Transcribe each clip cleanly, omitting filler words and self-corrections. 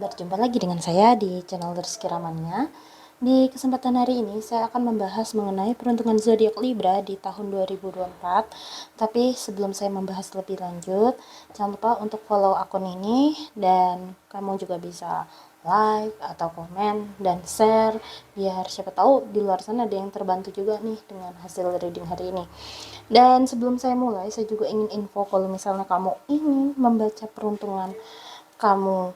Berjumpa lagi dengan saya di channel Rizky Ramania. Di kesempatan hari ini saya akan membahas mengenai peruntungan zodiak Libra di tahun 2024. Tapi sebelum saya membahas lebih lanjut, jangan lupa untuk follow akun ini dan kamu juga bisa like atau komen dan share biar siapa tahu di luar sana ada yang terbantu juga nih dengan hasil reading hari ini. Dan sebelum saya mulai, saya juga ingin info kalau misalnya kamu ingin membaca peruntungan kamu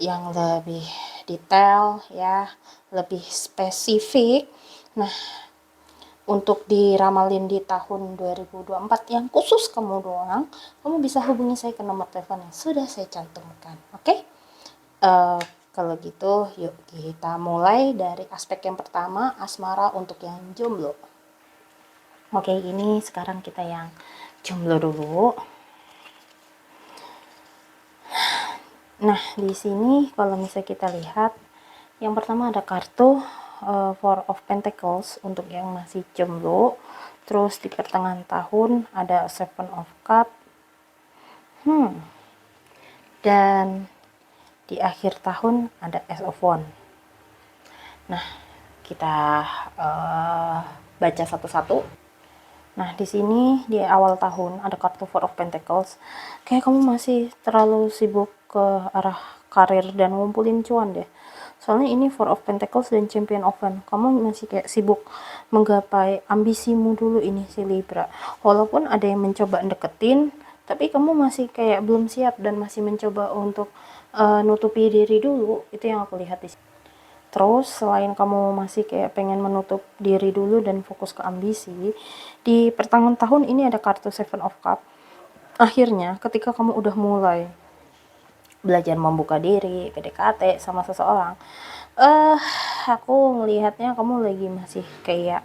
yang lebih detail ya, lebih spesifik. Nah, untuk diramalin di tahun 2024 yang khusus kamu doang, kamu bisa hubungi saya ke nomor telepon yang sudah saya cantumkan. Oke? Kalau gitu, yuk kita mulai dari aspek yang pertama, asmara untuk yang jomblo. Oke, ini sekarang kita yang jomblo dulu. Nah, di sini kalau misalnya kita lihat, yang pertama ada kartu Four of Pentacles untuk yang masih jomblo. Terus di pertengahan tahun ada Seven of Cup. Dan di akhir tahun ada Ace of Wands. Nah, kita baca satu-satu. Nah, di sini di awal tahun ada kartu Four of Pentacles. Kayak kamu masih terlalu sibuk ke arah karir dan ngumpulin cuan deh. Soalnya ini Four of Pentacles dan Champion of Wands. Kamu masih kayak sibuk menggapai ambisimu dulu ini si Libra. Walaupun ada yang mencoba deketin, tapi kamu masih kayak belum siap dan masih mencoba untuk nutupi diri dulu. Itu yang aku lihat di sini. Terus selain kamu masih kayak pengen menutup diri dulu dan fokus ke ambisi, di pertengahan tahun ini ada kartu Seven of Cup. Akhirnya ketika kamu udah mulai belajar membuka diri, PDKT sama seseorang, aku ngelihatnya kamu lagi masih kayak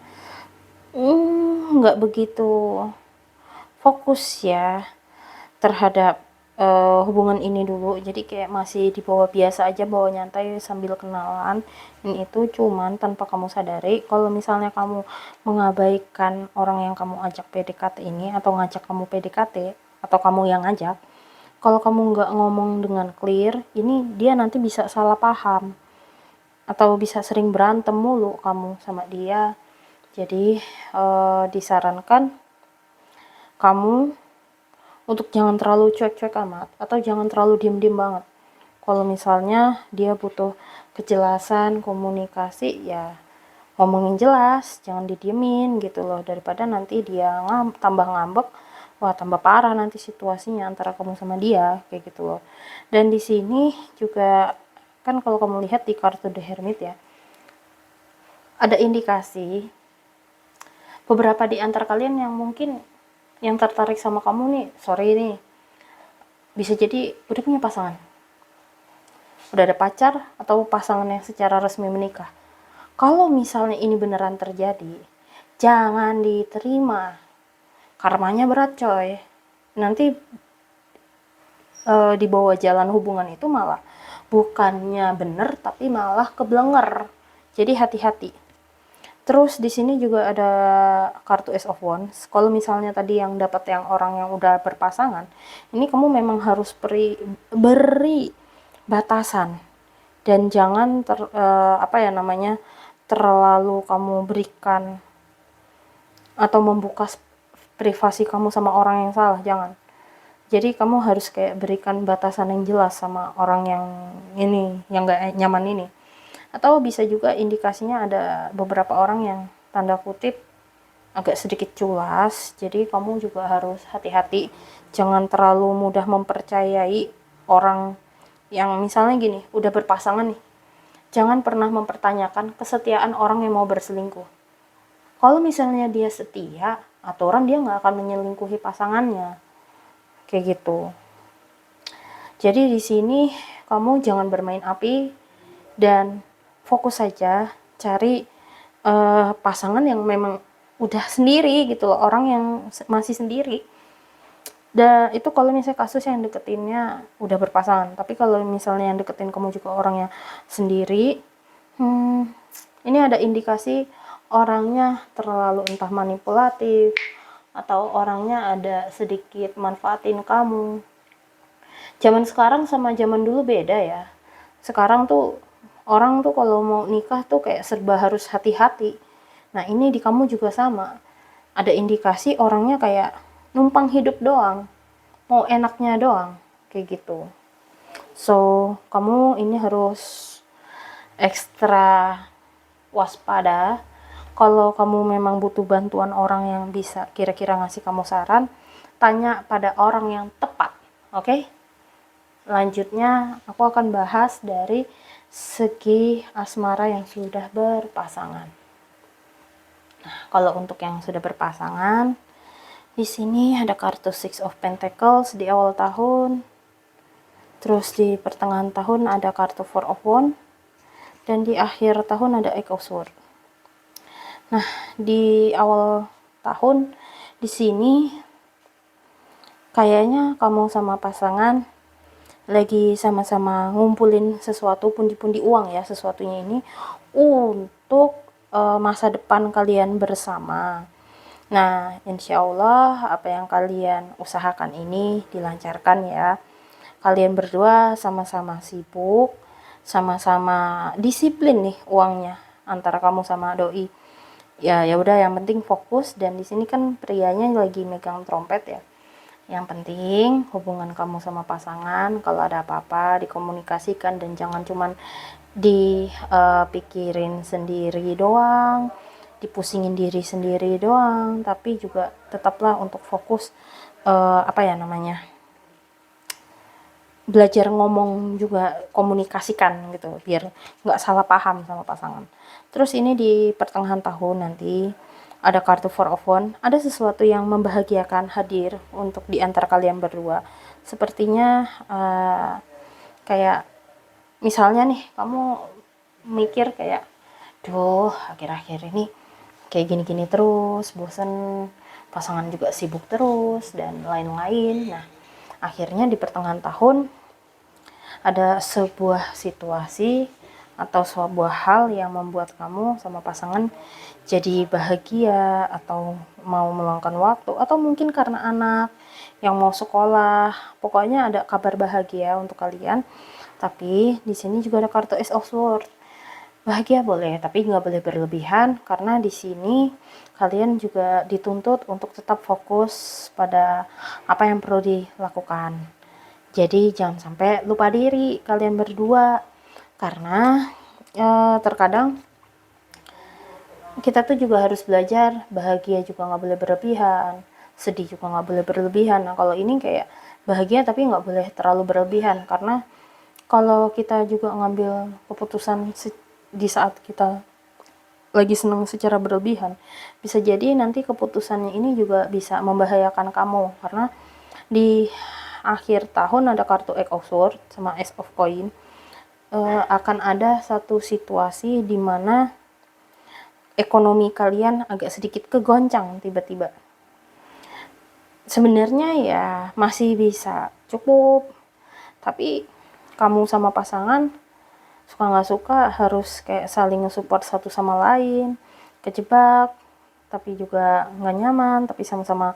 nggak begitu fokus ya terhadap hubungan ini dulu. Jadi kayak masih dibawa biasa aja, bawa nyantai sambil kenalan. Ini itu cuman tanpa kamu sadari kalau misalnya kamu mengabaikan orang yang kamu ajak PDKT ini, atau ngajak kamu PDKT, atau kamu yang ngajak, kalau kamu nggak ngomong dengan clear, ini dia nanti bisa salah paham atau bisa sering berantem mulu kamu sama dia. Jadi disarankan kamu untuk jangan terlalu cuek-cuek amat, atau jangan terlalu diem-diem banget. Kalau misalnya dia butuh kejelasan komunikasi, ya ngomongin jelas, jangan didiemin gitu loh, daripada nanti dia tambah ngambek, wah tambah parah nanti situasinya antara kamu sama dia, kayak gitu loh. Dan di sini juga kan kalau kamu lihat di kartu The Hermit ya, ada indikasi beberapa di antara kalian yang mungkin yang tertarik sama kamu nih, sorry nih, bisa jadi udah punya pasangan, udah ada pacar atau pasangan yang secara resmi menikah. Kalau misalnya ini beneran terjadi, jangan diterima, karmanya berat coy. Nanti di bawah jalan hubungan itu malah bukannya bener tapi malah keblenger. Jadi hati-hati. Terus di sini juga ada kartu Ace of Wands. Kalau misalnya tadi yang dapat yang orang yang udah berpasangan, ini kamu memang harus beri batasan dan jangan terlalu kamu berikan atau membuka privasi kamu sama orang yang salah, jangan. Jadi kamu harus kayak berikan batasan yang jelas sama orang yang ini, yang gak nyaman ini. Atau bisa juga indikasinya ada beberapa orang yang tanda kutip agak sedikit culas, jadi kamu juga harus hati-hati, jangan terlalu mudah mempercayai orang yang misalnya gini, udah berpasangan nih, jangan pernah mempertanyakan kesetiaan orang yang mau berselingkuh. Kalau misalnya dia setia, aturan dia nggak akan menyelingkuhi pasangannya, kayak gitu. Jadi di sini kamu jangan bermain api dan fokus saja cari pasangan yang memang udah sendiri gitu loh, orang yang masih sendiri. Dan itu kalau misalnya kasus yang deketinnya udah berpasangan. Tapi kalau misalnya yang deketin kamu juga orangnya sendiri, ini ada indikasi orangnya terlalu entah manipulatif atau orangnya ada sedikit manfaatin kamu. Zaman sekarang sama zaman dulu beda ya. Sekarang tuh orang tuh kalau mau nikah tuh kayak serba harus hati-hati. Nah ini di kamu juga sama, ada indikasi orangnya kayak numpang hidup doang, mau enaknya doang, kayak gitu. So kamu ini harus ekstra waspada. Kalau kamu memang butuh bantuan orang yang bisa kira-kira ngasih kamu saran, tanya pada orang yang tepat, oke? Lanjutnya aku akan bahas dari segi asmara yang sudah berpasangan. Nah, kalau untuk yang sudah berpasangan, di sini ada kartu Six of Pentacles di awal tahun. Terus di pertengahan tahun ada kartu Four of Wands, dan di akhir tahun ada Eight of Swords. Nah, di awal tahun di sini kayaknya kamu sama pasangan lagi sama-sama ngumpulin sesuatu, pundi-pundi uang ya, sesuatunya ini untuk masa depan kalian bersama. Nah, insya Allah apa yang kalian usahakan ini dilancarkan ya. Kalian berdua sama-sama sibuk, sama-sama disiplin nih uangnya antara kamu sama doi. Ya udah, yang penting fokus. Dan di sini kan prianya lagi megang trompet ya. Yang penting hubungan kamu sama pasangan, kalau ada apa-apa dikomunikasikan dan jangan cuman dipikirin sendiri doang, dipusingin diri sendiri doang, tapi juga tetaplah untuk fokus belajar ngomong juga, komunikasikan gitu biar nggak salah paham sama pasangan. Terus ini di pertengahan tahun nanti ada kartu Four of Wands, ada sesuatu yang membahagiakan hadir untuk di antara kalian berdua. Sepertinya kayak misalnya nih kamu mikir kayak, duh akhir-akhir ini kayak gini-gini terus, bosen, pasangan juga sibuk terus dan lain-lain. Nah, akhirnya di pertengahan tahun ada sebuah situasi atau sebuah hal yang membuat kamu sama pasangan jadi bahagia, atau mau meluangkan waktu, atau mungkin karena anak yang mau sekolah. Pokoknya ada kabar bahagia untuk kalian. Tapi di sini juga ada kartu Ace of Swords. Bahagia boleh, tapi nggak boleh berlebihan, karena di sini kalian juga dituntut untuk tetap fokus pada apa yang perlu dilakukan. Jadi jangan sampai lupa diri kalian berdua, karena terkadang kita tuh juga harus belajar bahagia juga nggak boleh berlebihan, sedih juga nggak boleh berlebihan. Nah kalau ini kayak bahagia tapi nggak boleh terlalu berlebihan, karena kalau kita juga ngambil keputusan di saat kita lagi senang secara berlebihan, bisa jadi nanti keputusannya ini juga bisa membahayakan kamu. Karena di akhir tahun ada kartu Eight of Swords sama Ace of Coin. Akan ada satu situasi di mana ekonomi kalian agak sedikit kegoncang tiba-tiba. Sebenarnya ya masih bisa cukup, tapi kamu sama pasangan suka nggak suka harus kayak saling support satu sama lain, kejebak tapi juga nggak nyaman, tapi sama-sama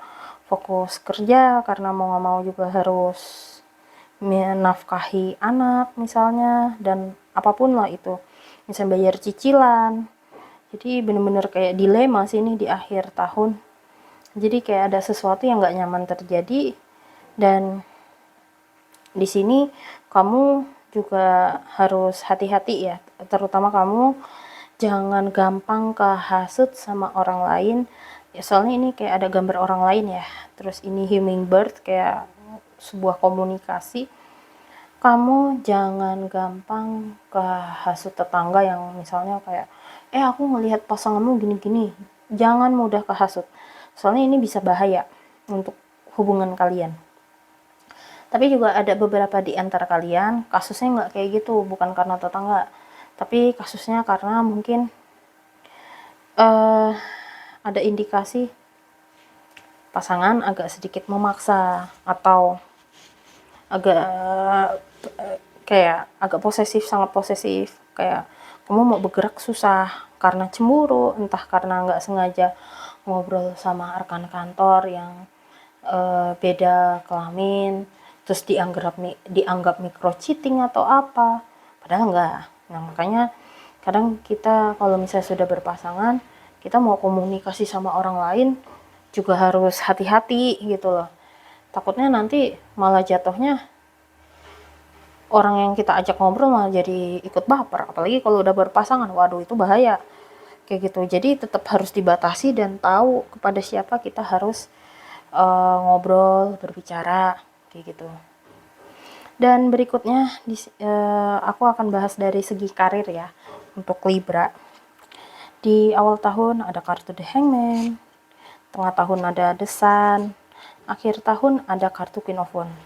fokus kerja karena mau nggak mau juga harus menafkahi anak misalnya, dan apapun lah itu, misalnya bayar cicilan. Jadi bener-bener kayak dilema sih ini di akhir tahun. Jadi kayak ada sesuatu yang nggak nyaman terjadi, dan di sini kamu juga harus hati-hati ya, terutama kamu jangan gampang kehasut sama orang lain ya, soalnya ini kayak ada gambar orang lain ya. Terus ini hummingbird, kayak sebuah komunikasi. Kamu jangan gampang kehasut tetangga yang misalnya kayak, aku ngelihat pasanganmu gini-gini. Jangan mudah kehasut, soalnya ini bisa bahaya untuk hubungan kalian. Tapi juga ada beberapa di antara kalian kasusnya nggak kayak gitu, bukan karena tetangga, tapi kasusnya karena mungkin ada indikasi pasangan agak sedikit memaksa, atau agak kayak agak posesif, sangat posesif, kayak kamu mau bergerak susah karena cemburu, entah karena nggak sengaja ngobrol sama rekan kantor yang beda kelamin, terus dianggap micro cheating atau apa, padahal enggak. Nah makanya kadang kita kalau misalnya sudah berpasangan, kita mau komunikasi sama orang lain juga harus hati-hati gitu loh. Takutnya nanti malah jatuhnya orang yang kita ajak ngobrol malah jadi ikut baper, apalagi kalau udah berpasangan, waduh itu bahaya kayak gitu. Jadi tetap harus dibatasi dan tahu kepada siapa kita harus ngobrol, berbicara kayak gitu. Dan berikutnya aku akan bahas dari segi karir ya untuk Libra. Di awal tahun ada kartu The Hangman, tengah tahun ada The Sun, akhir tahun ada kartu Queen of Wands.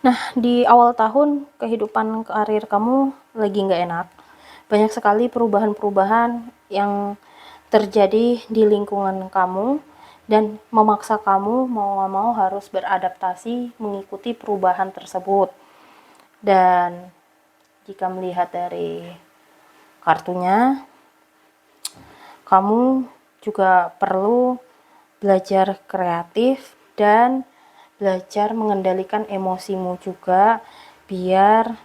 Nah, di awal tahun kehidupan karir kamu lagi nggak enak. Banyak sekali perubahan-perubahan yang terjadi di lingkungan kamu dan memaksa kamu mau nggak mau harus beradaptasi mengikuti perubahan tersebut. Dan jika melihat dari kartunya, kamu juga perlu belajar kreatif dan belajar mengendalikan emosimu juga biar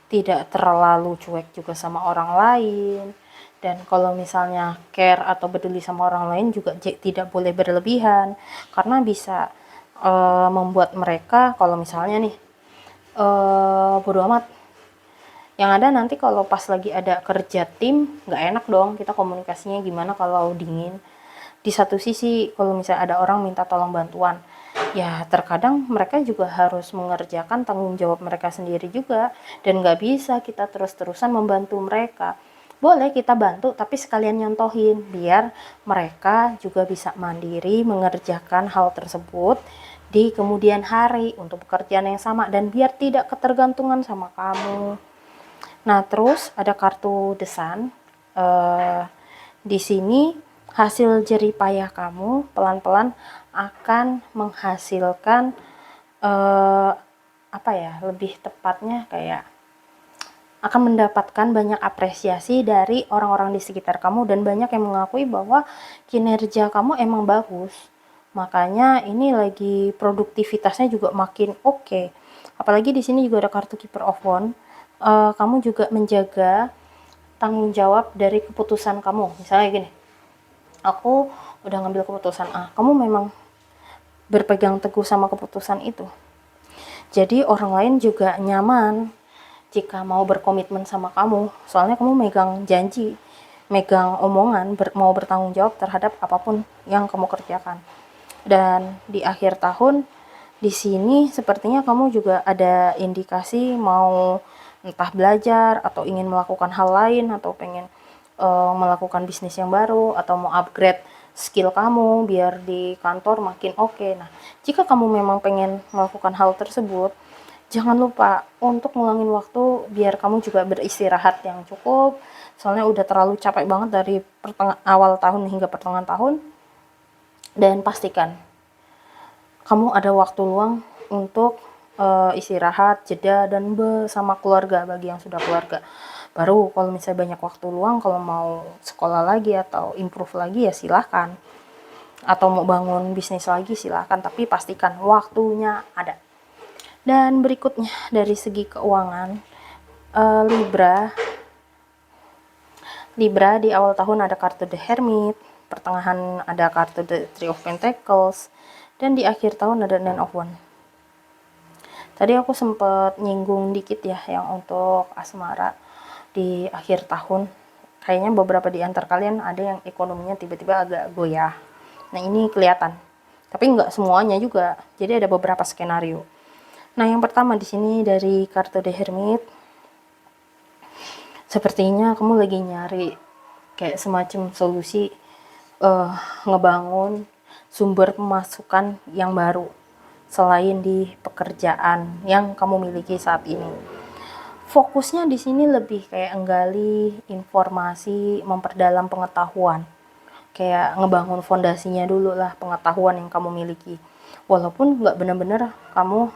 tidak terlalu cuek juga sama orang lain. Dan kalau misalnya care atau peduli sama orang lain juga tidak boleh berlebihan, karena bisa membuat mereka kalau misalnya nih bodo amat. Yang ada nanti kalau pas lagi ada kerja tim, nggak enak dong kita komunikasinya gimana kalau dingin. Di satu sisi kalau misalnya ada orang minta tolong bantuan, ya terkadang mereka juga harus mengerjakan tanggung jawab mereka sendiri juga, dan nggak bisa kita terus-terusan membantu mereka. Boleh kita bantu tapi sekalian nyontohin biar mereka juga bisa mandiri mengerjakan hal tersebut di kemudian hari untuk pekerjaan yang sama, dan biar tidak ketergantungan sama kamu. Nah, terus ada kartu The Sun. Di sini hasil jerih payah kamu pelan-pelan akan menghasilkan apa ya, lebih tepatnya kayak akan mendapatkan banyak apresiasi dari orang-orang di sekitar kamu, dan banyak yang mengakui bahwa kinerja kamu emang bagus. Makanya ini lagi produktivitasnya juga makin oke. Apalagi di sini juga ada kartu Keeper of Wands. Kamu juga menjaga tanggung jawab dari keputusan kamu. Misalnya gini, aku udah ngambil keputusan A, kamu memang berpegang teguh sama keputusan itu. Jadi orang lain juga nyaman jika mau berkomitmen sama kamu, soalnya kamu megang janji, megang omongan, mau bertanggung jawab terhadap apapun yang kamu kerjakan. Dan di akhir tahun di sini sepertinya kamu juga ada indikasi mau entah belajar atau ingin melakukan hal lain, atau pengen melakukan bisnis yang baru, atau mau upgrade skill kamu biar di kantor makin oke. Nah, jika kamu memang pengen melakukan hal tersebut, jangan lupa untuk ngulangin waktu biar kamu juga beristirahat yang cukup. Soalnya udah terlalu capek banget dari awal tahun hingga pertengahan tahun. Dan pastikan kamu ada waktu luang untuk istirahat, jeda, dan bersama keluarga bagi yang sudah keluarga. Baru kalau misalnya banyak waktu luang, kalau mau sekolah lagi atau improve lagi ya silahkan. Atau mau bangun bisnis lagi silahkan, tapi pastikan waktunya ada. Dan berikutnya dari segi keuangan, Libra di awal tahun ada kartu The Hermit, pertengahan ada kartu The Three of Pentacles, dan di akhir tahun ada Nine of Wands. Tadi aku sempat nyinggung dikit ya yang untuk asmara di akhir tahun. Kayaknya beberapa di antar kalian ada yang ekonominya tiba-tiba agak goyah. Nah, ini kelihatan. Tapi nggak semuanya juga. Jadi ada beberapa skenario. Nah, yang pertama di sini dari kartu The Hermit. Sepertinya kamu lagi nyari kayak semacam solusi ngebangun sumber pemasukan yang baru selain di pekerjaan yang kamu miliki saat ini. Fokusnya di sini lebih kayak nggali informasi, memperdalam pengetahuan. Kayak ngebangun fondasinya dulu lah pengetahuan yang kamu miliki. Walaupun nggak benar-benar kamu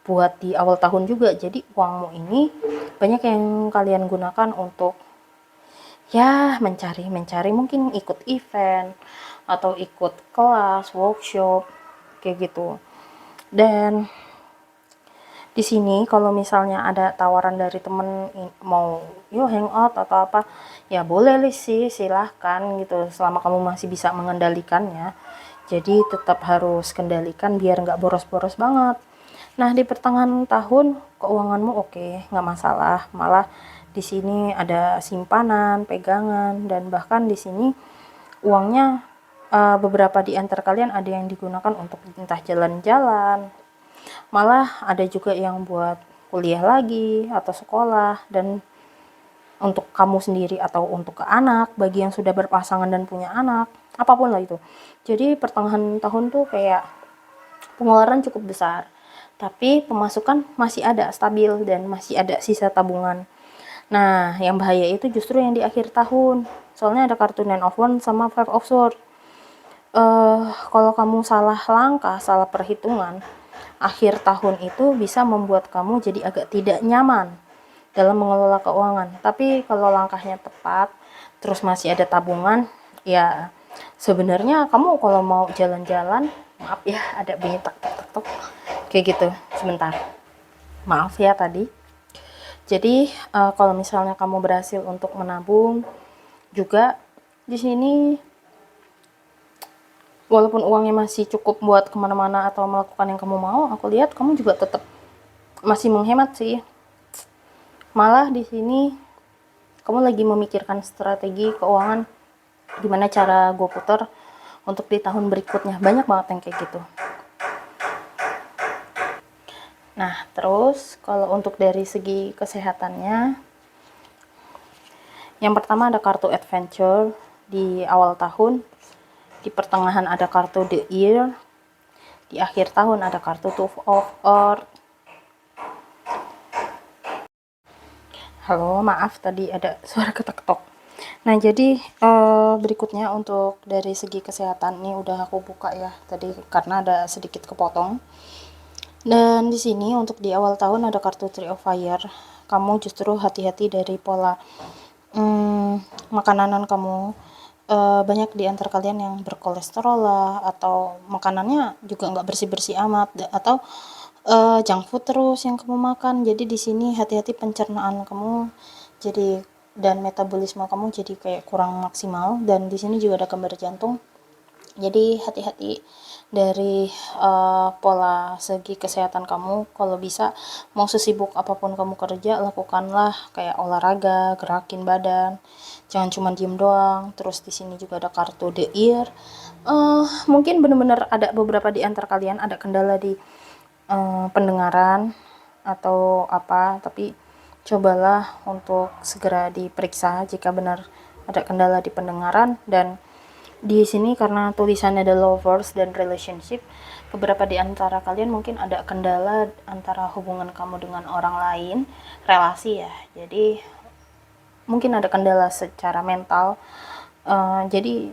buat di awal tahun juga. Jadi uangmu ini banyak yang kalian gunakan untuk ya mencari mungkin ikut event atau ikut kelas, workshop kayak gitu. Dan Di sini kalau misalnya ada tawaran dari temen mau yuk hangout atau apa, ya boleh sih, silahkan gitu, selama kamu masih bisa mengendalikannya. Jadi tetap harus kendalikan biar nggak boros-boros banget. Nah, di pertengahan tahun keuanganmu oke, nggak masalah. Malah di sini ada simpanan, pegangan, dan bahkan di sini uangnya beberapa di antara kalian ada yang digunakan untuk entah jalan-jalan, malah ada juga yang buat kuliah lagi atau sekolah, dan untuk kamu sendiri atau untuk ke anak, bagi yang sudah berpasangan dan punya anak, apapun lah itu. Jadi pertengahan tahun tuh kayak pengeluaran cukup besar, tapi pemasukan masih ada stabil dan masih ada sisa tabungan. Nah, yang bahaya itu justru yang di akhir tahun. Soalnya ada kartu Nine of Wands sama Five of Swords. Kalau kamu salah langkah, salah perhitungan, akhir tahun itu bisa membuat kamu jadi agak tidak nyaman dalam mengelola keuangan. Tapi kalau langkahnya tepat, terus masih ada tabungan, ya sebenarnya kamu kalau mau jalan-jalan, maaf ya ada bunyi tek tek tek tek kayak gitu. Sebentar. Maaf ya tadi. Jadi kalau misalnya kamu berhasil untuk menabung juga di sini, walaupun uangnya masih cukup buat kemana-mana atau melakukan yang kamu mau, aku lihat kamu juga tetap masih menghemat sih. Malah di sini kamu lagi memikirkan strategi keuangan, gimana cara gue putar untuk di tahun berikutnya. Banyak banget yang kayak gitu. Nah, terus kalau untuk dari segi kesehatannya, yang pertama ada kartu adventure di awal tahun, di pertengahan ada kartu the year, di akhir tahun ada kartu two of earth. Halo, maaf tadi ada suara ketok-ketok. Nah, jadi berikutnya untuk dari segi kesehatan ini udah aku buka ya tadi karena ada sedikit kepotong. Dan di sini untuk di awal tahun ada kartu Three of Fire. Kamu justru hati-hati dari pola makanan kamu. Banyak di antara kalian yang berkolesterol lah, atau makanannya juga nggak bersih-bersih amat, atau junk food terus yang kamu makan. Jadi di sini hati-hati pencernaan kamu jadi dan metabolisme kamu jadi kayak kurang maksimal, dan di sini juga ada gambar jantung. Jadi hati-hati dari pola segi kesehatan kamu. Kalau bisa, mau sesibuk apapun kamu kerja, lakukanlah kayak olahraga, gerakin badan, jangan cuma diem doang. Terus di sini juga ada kartu the ear. Mungkin benar-benar ada beberapa di antara kalian ada kendala di pendengaran atau apa, tapi cobalah untuk segera diperiksa jika benar ada kendala di pendengaran. Dan di sini karena tulisannya the lovers dan relationship, beberapa di antara kalian mungkin ada kendala antara hubungan kamu dengan orang lain, relasi ya. Jadi mungkin ada kendala secara mental. Jadi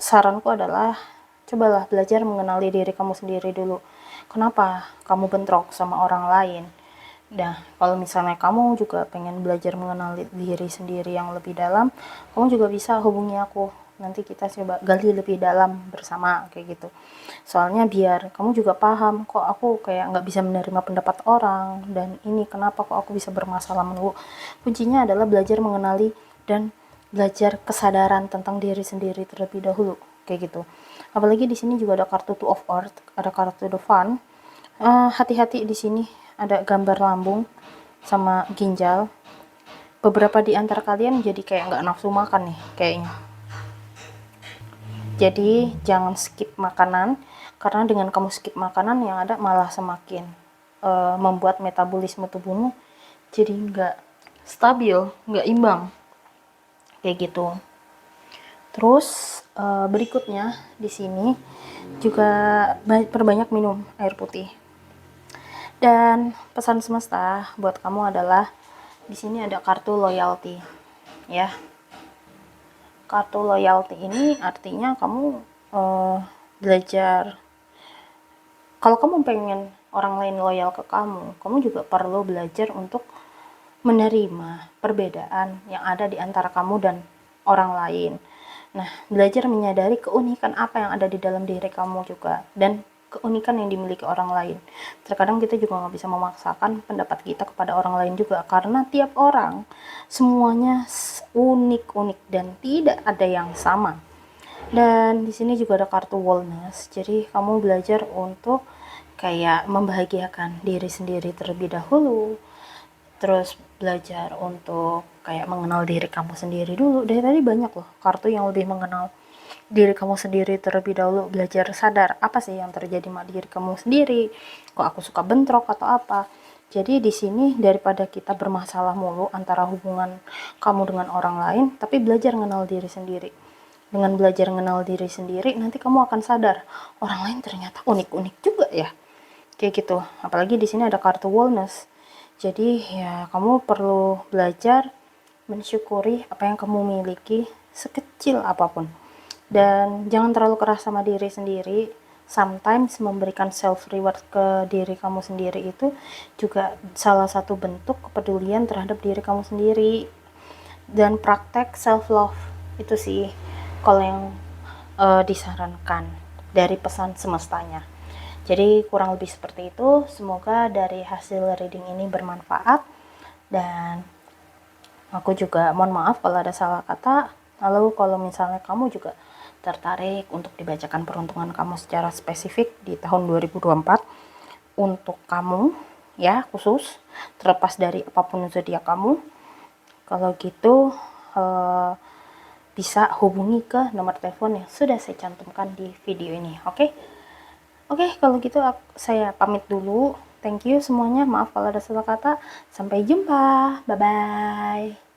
saranku adalah cobalah belajar mengenali diri kamu sendiri dulu. Kenapa kamu bentrok sama orang lain? Nah, kalau misalnya kamu juga pengen belajar mengenali diri sendiri yang lebih dalam, kamu juga bisa hubungi aku. Nanti kita coba gali lebih dalam bersama kayak gitu. Soalnya biar kamu juga paham, kok aku kayak nggak bisa menerima pendapat orang, dan ini kenapa kok aku bisa bermasalah menurut. Kuncinya adalah belajar mengenali dan belajar kesadaran tentang diri sendiri terlebih dahulu kayak gitu. Apalagi di sini juga ada kartu Two of Earth, ada kartu The Fun. Hati-hati di sini ada gambar lambung sama ginjal. Beberapa di antara kalian jadi kayak nggak nafsu makan nih kayaknya. Jadi jangan skip makanan, karena dengan kamu skip makanan yang ada malah semakin membuat metabolisme tubuhmu jadi nggak stabil, nggak imbang kayak gitu. Terus berikutnya di sini juga perbanyak minum air putih. Dan pesan semesta buat kamu adalah di sini ada kartu loyalty ya. Kartu loyalty ini artinya kamu belajar, kalau kamu pengen orang lain loyal ke kamu, kamu juga perlu belajar untuk menerima perbedaan yang ada di antara kamu dan orang lain. Nah, belajar menyadari keunikan apa yang ada di dalam diri kamu juga, dan keunikan yang dimiliki orang lain. Terkadang kita juga nggak bisa memaksakan pendapat kita kepada orang lain juga, karena tiap orang semuanya unik-unik dan tidak ada yang sama. Dan di sini juga ada kartu wellness, jadi kamu belajar untuk kayak membahagiakan diri sendiri terlebih dahulu, terus belajar untuk kayak mengenal diri kamu sendiri dulu. Dari tadi banyak loh kartu yang lebih mengenal diri kamu sendiri terlebih dahulu, belajar sadar apa sih yang terjadi sama diri kamu sendiri, kok aku suka bentrok atau apa. Jadi di sini daripada kita bermasalah mulu antara hubungan kamu dengan orang lain, tapi belajar mengenal diri sendiri. Dengan belajar mengenal diri sendiri, nanti kamu akan sadar orang lain ternyata unik-unik juga ya, kayak gitu. Apalagi di sini ada kartu wellness, jadi ya kamu perlu belajar mensyukuri apa yang kamu miliki sekecil apapun. Dan jangan terlalu keras sama diri sendiri. Sometimes memberikan self reward ke diri kamu sendiri itu juga salah satu bentuk kepedulian terhadap diri kamu sendiri. Dan praktek self love itu sih kalau yang disarankan dari pesan semestanya. Jadi kurang lebih seperti itu. Semoga dari hasil reading ini bermanfaat, dan aku juga mohon maaf kalau ada salah kata. Lalu kalau misalnya kamu juga tertarik untuk dibacakan peruntungan kamu secara spesifik di tahun 2024 untuk kamu ya, khusus terlepas dari apapun zodiak kamu, kalau gitu bisa hubungi ke nomor telepon yang sudah saya cantumkan di video ini. Oke, kalau gitu saya pamit dulu. Thank you semuanya, maaf kalau ada salah kata. Sampai jumpa, bye bye.